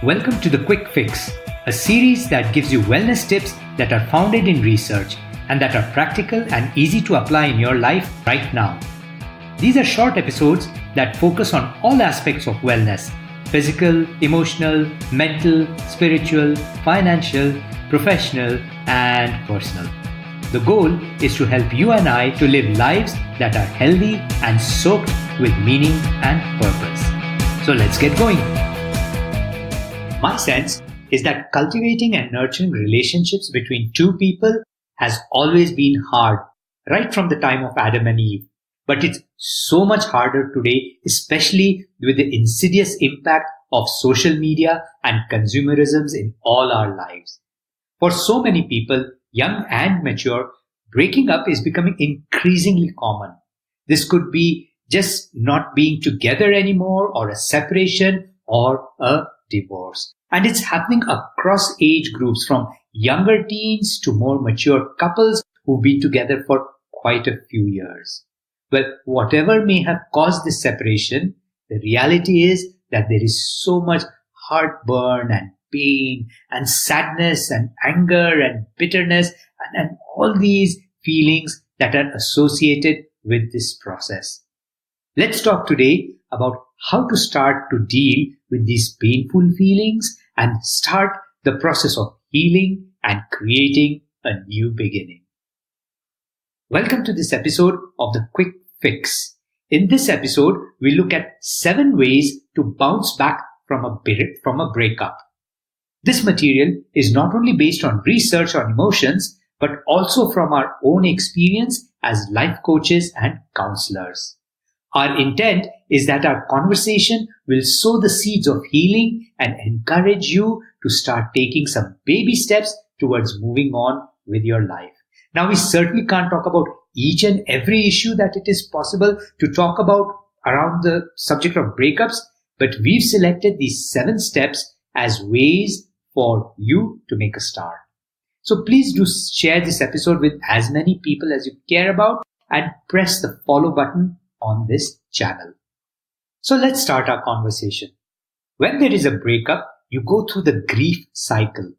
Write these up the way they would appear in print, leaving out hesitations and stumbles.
Welcome to The Quick Fix, a series that gives you wellness tips that are founded in research and that are practical and easy to apply in your life right now. These are short episodes that focus on all aspects of wellness: physical, emotional, mental, spiritual, financial, professional, and personal. The goal is to help you and I to live lives that are healthy and soaked with meaning and purpose. So let's get going. My sense is that cultivating and nurturing relationships between two people has always been hard, right from the time of Adam and Eve. But it's so much harder today, especially with the insidious impact of social media and consumerisms in all our lives. For so many people, young and mature, breaking up is becoming increasingly common. This could be just not being together anymore, or a separation, or a divorce. And it's happening across age groups, from younger teens to more mature couples who've been together for quite a few years. Well, whatever may have caused this separation, the reality is that there is so much heartburn and pain and sadness and anger and bitterness and all these feelings that are associated with this process. Let's talk today about how to start to deal with these painful feelings and start the process of healing and creating a new beginning. Welcome to this episode of The Quick Fix. In this episode, we look at 7 ways to bounce back from a breakup. This material is not only based on research on emotions, but also from our own experience as life coaches and counselors. Our intent is that our conversation will sow the seeds of healing and encourage you to start taking some baby steps towards moving on with your life. Now, we certainly can't talk about each and every issue that it is possible to talk about around the subject of breakups, but we've selected these 7 steps as ways for you to make a start. So please do share this episode with as many people as you care about and press the follow button on this channel. So let's start our conversation. When there is a breakup, you go through the grief cycle.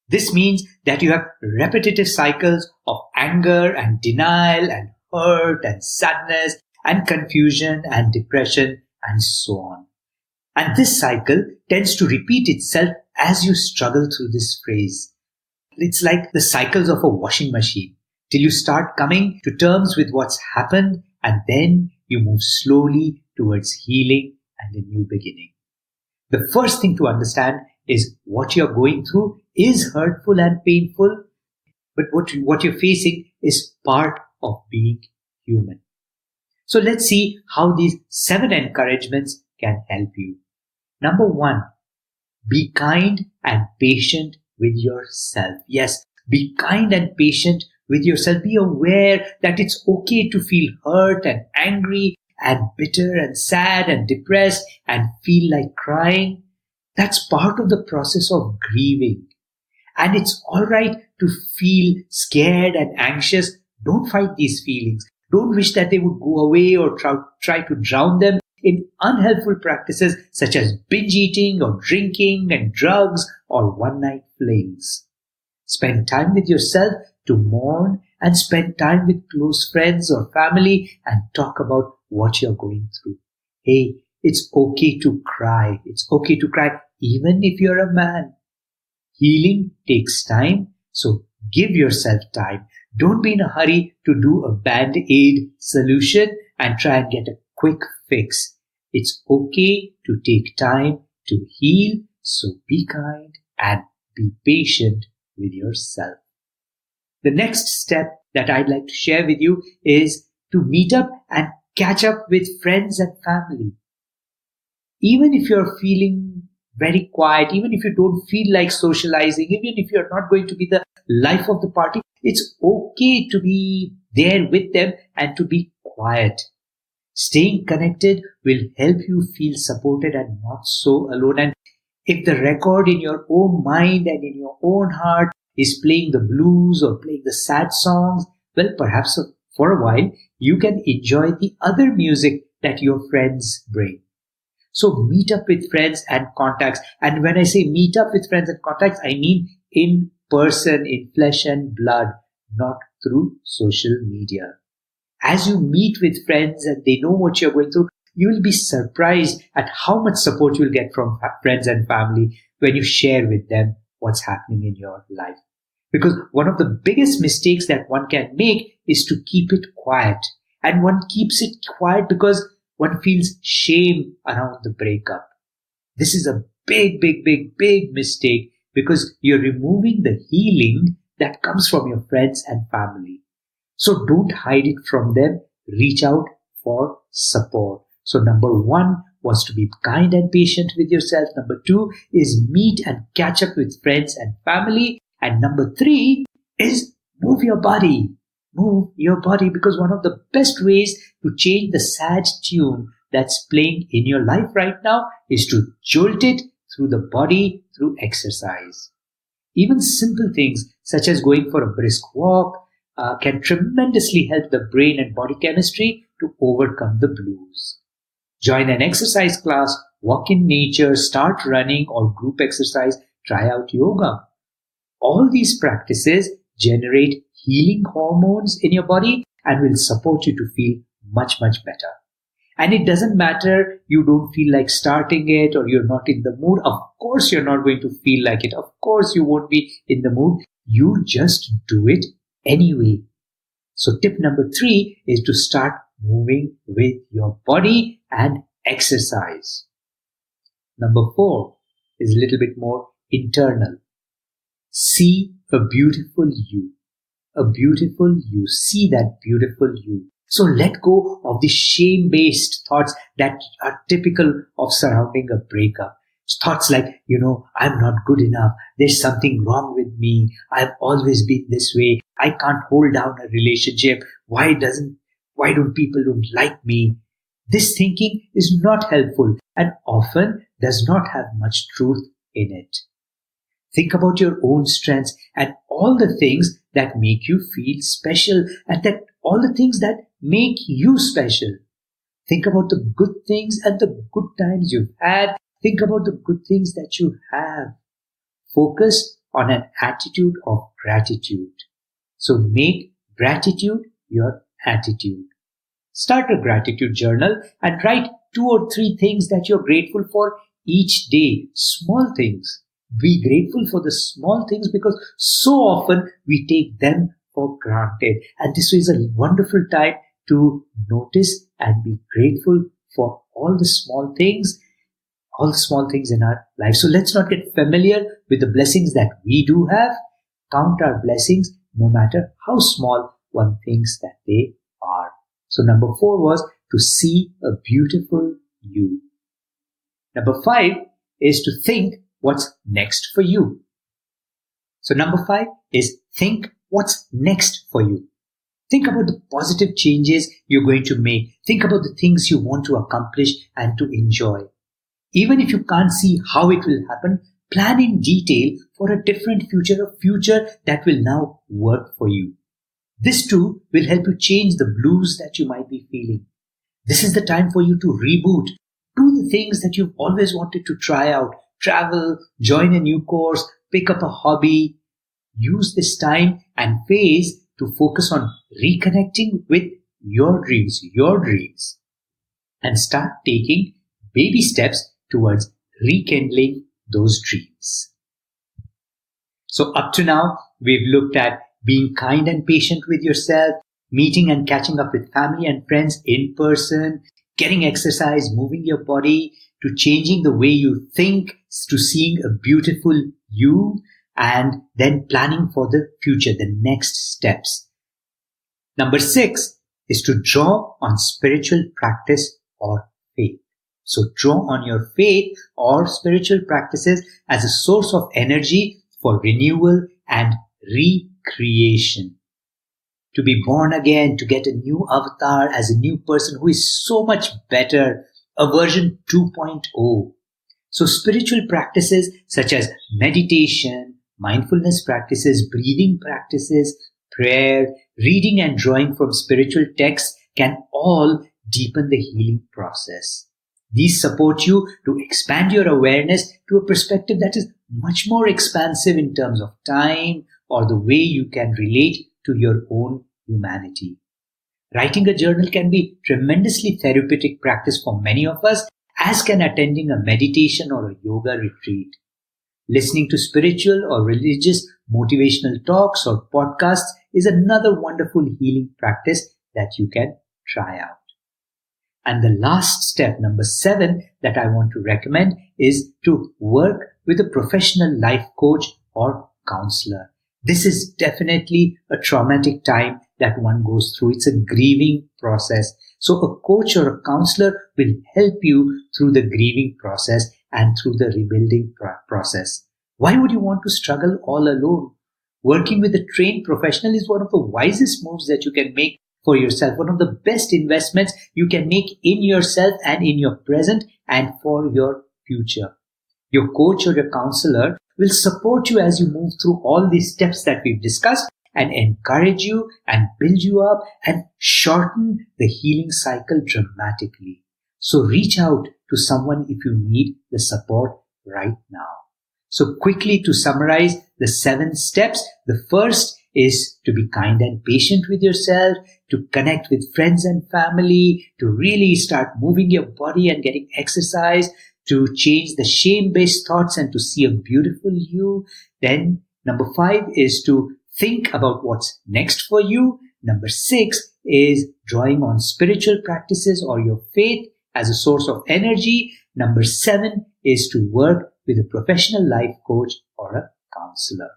This means that you have repetitive cycles of anger and denial and hurt and sadness and confusion and depression and so on. And this cycle tends to repeat itself as you struggle through this phase. It's like the cycles of a washing machine till you start coming to terms with what's happened, and then you move slowly towards healing and a new beginning. The first thing to understand is what you're going through is hurtful and painful, but what you're facing is part of being human. So let's see how these 7 encouragements can help you. Number 1, be kind and patient with yourself. Yes, be kind and patient with yourself. Be aware that it's okay to feel hurt and angry and bitter and sad and depressed and feel like crying. That's part of the process of grieving. And it's all right to feel scared and anxious. Don't fight these feelings. Don't wish that they would go away or try to drown them in unhelpful practices such as binge eating or drinking and drugs or one-night flings. Spend time with yourself to mourn, and spend time with close friends or family and talk about what you're going through. Hey, it's okay to cry. It's okay to cry even if you're a man. Healing takes time, so give yourself time. Don't be in a hurry to do a band-aid solution and try and get a quick fix. It's okay to take time to heal, so be kind and be patient with yourself. The next step that I'd like to share with you is to meet up and catch up with friends and family. Even if you're feeling very quiet, even if you don't feel like socializing, even if you're not going to be the life of the party, it's okay to be there with them and to be quiet. Staying connected will help you feel supported and not so alone. And if the record in your own mind and in your own heart is playing the blues or playing the sad songs, well, perhaps for a while you can enjoy the other music that your friends bring. So meet up with friends and contacts. And when I say meet up with friends and contacts, I mean in person, in flesh and blood, not through social media. As you meet with friends and they know what you're going through, you will be surprised at how much support you'll get from friends and family when you share with them what's happening in your life. Because one of the biggest mistakes that one can make is to keep it quiet. And one keeps it quiet because one feels shame around the breakup. This is a big mistake because you're removing the healing that comes from your friends and family. So don't hide it from them. Reach out for support. So number 1 was to be kind and patient with yourself. Number 2 is meet and catch up with friends and family. And number 3 is move your body. Move your body, because one of the best ways to change the sad tune that's playing in your life right now is to jolt it through the body through exercise. Even simple things such as going for a brisk walk can tremendously help the brain and body chemistry to overcome the blues. Join an exercise class, walk in nature, start running or group exercise, try out yoga. All these practices generate healing hormones in your body and will support you to feel much better. And it doesn't matter you don't feel like starting it or you're not in the mood. Of course you're not going to feel like it. Of course you won't be in the mood. You just do it anyway. So tip number 3 is to start moving with your body and exercise. Number 4 is a little bit more internal. See a beautiful you. A beautiful you. See that beautiful you. So let go of the shame-based thoughts that are typical of surrounding a breakup. Thoughts like, I'm not good enough. There's something wrong with me. I've always been this way. I can't hold down a relationship. Why don't people don't like me? This thinking is not helpful and often does not have much truth in it. Think about your own strengths and all the things that make you feel special and that all the things that make you special. Think about the good things and the good times you've had. Think about the good things that you have. Focus on an attitude of gratitude. So make gratitude your attitude. Start a gratitude journal and write 2 or 3 things that you're grateful for each day. Small things. Be grateful for the small things because so often we take them for granted. And this is a wonderful time to notice and be grateful for all the small things in our life. So let's not get familiar with the blessings that we do have. Count our blessings no matter how small one thinks that they are. So number 4 was to see a beautiful you. Number 5 is to think what's next for you. So number 5 is think what's next for you. Think about the positive changes you're going to make. Think about the things you want to accomplish and to enjoy. Even if you can't see how it will happen, plan in detail for a different future, a future that will now work for you. This too will help you change the blues that you might be feeling. This is the time for you to reboot. Do the things that you've always wanted to try out. Travel, join a new course, pick up a hobby. Use this time and phase to focus on reconnecting with your dreams, and start taking baby steps towards rekindling those dreams. So up to now, we've looked at being kind and patient with yourself, meeting and catching up with family and friends in person, getting exercise, moving your body, to changing the way you think, to seeing a beautiful you, and then planning for the future, the next steps. Number 6 is to draw on spiritual practice or faith. So draw on your faith or spiritual practices as a source of energy for renewal and recreation. To be born again, to get a new avatar as a new person who is so much better, a version 2.0. So spiritual practices such as meditation, mindfulness practices, breathing practices, prayer, reading and drawing from spiritual texts can all deepen the healing process. These support you to expand your awareness to a perspective that is much more expansive in terms of time or the way you can relate to your own humanity. Writing a journal can be tremendously therapeutic practice for many of us, as can attending a meditation or a yoga retreat. Listening to spiritual or religious motivational talks or podcasts is another wonderful healing practice that you can try out. And the last step, number 7, that I want to recommend is to work with a professional life coach or counselor. This is definitely a traumatic time that one goes through. It's a grieving process. So a coach or a counselor will help you through the grieving process and through the rebuilding process. Why would you want to struggle all alone? Working with a trained professional is one of the wisest moves that you can make for yourself, one of the best investments you can make in yourself and in your present and for your future. Your coach or your counselor will support you as you move through all these steps that we've discussed and encourage you and build you up and shorten the healing cycle dramatically. So reach out to someone if you need the support right now. So quickly to summarize the 7 steps, the first is to be kind and patient with yourself, to connect with friends and family, to really start moving your body and getting exercise, to change the shame-based thoughts and to see a beautiful you. Then number 5 is to think about what's next for you. Number 6 is drawing on spiritual practices or your faith as a source of energy. Number 7 is to work with a professional life coach or a counselor.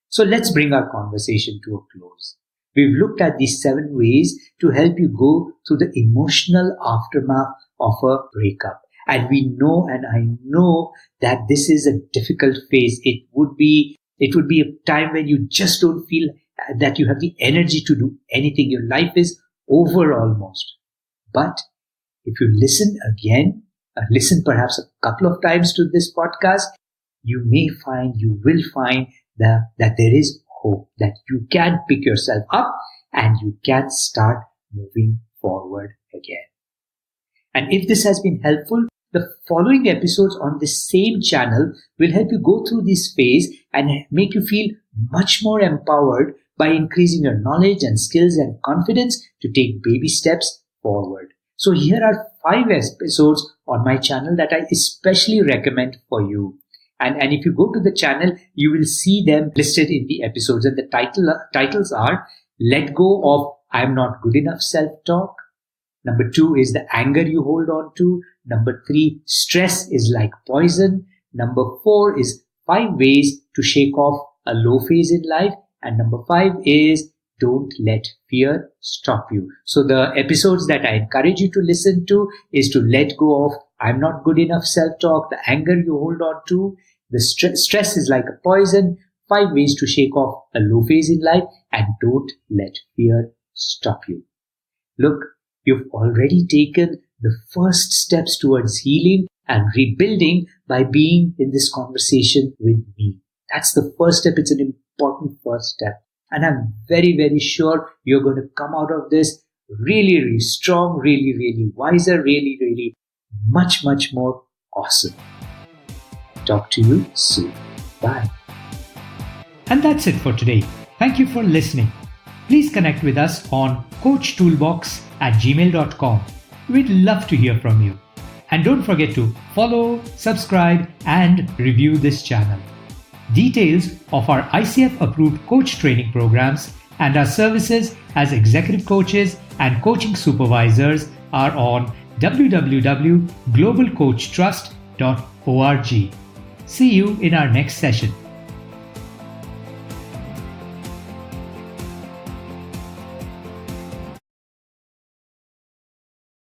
So let's bring our conversation to a close. We've looked at these 7 ways to help you go through the emotional aftermath of a breakup. And we know, and I know, that this is a difficult phase. It would be a time when you just don't feel that you have the energy to do anything. Your life is over almost. But if you listen again, listen perhaps a couple of times to this podcast, you will find that there is hope, that you can pick yourself up and you can start moving forward again. And if this has been helpful, the following episodes on this same channel will help you go through this phase and make you feel much more empowered by increasing your knowledge and skills and confidence to take baby steps forward. So here are 5 episodes on my channel that I especially recommend for you. And if you go to the channel, you will see them listed in the episodes. And the titles are Let Go of I'm Not Good Enough Self-Talk. Number 2 is The Anger You Hold On To. Number 3, Stress is Like Poison. Number 4 is 5 Ways to Shake Off a Low Phase in Life. And number 5 is Don't Let Fear Stop You. So the episodes that I encourage you to listen to is to let go of I'm Not Good Enough Self-Talk, The Anger You Hold On To, The Stress is Like a Poison, 5 Ways to Shake Off a Low Phase in Life, and Don't Let Fear Stop You. Look, you've already taken the first steps towards healing and rebuilding by being in this conversation with me. That's the first step. It's an important first step. And I'm very, very sure you're going to come out of this really, really strong, really, really wiser, really, really much, much more awesome. Talk to you soon. Bye. And that's it for today. Thank you for listening. Please connect with us on coachtoolbox@gmail.com. We'd love to hear from you. And don't forget to follow, subscribe, and review this channel. Details of our ICF-approved coach training programs and our services as executive coaches and coaching supervisors are on www.globalcoachtrust.org. See you in our next session.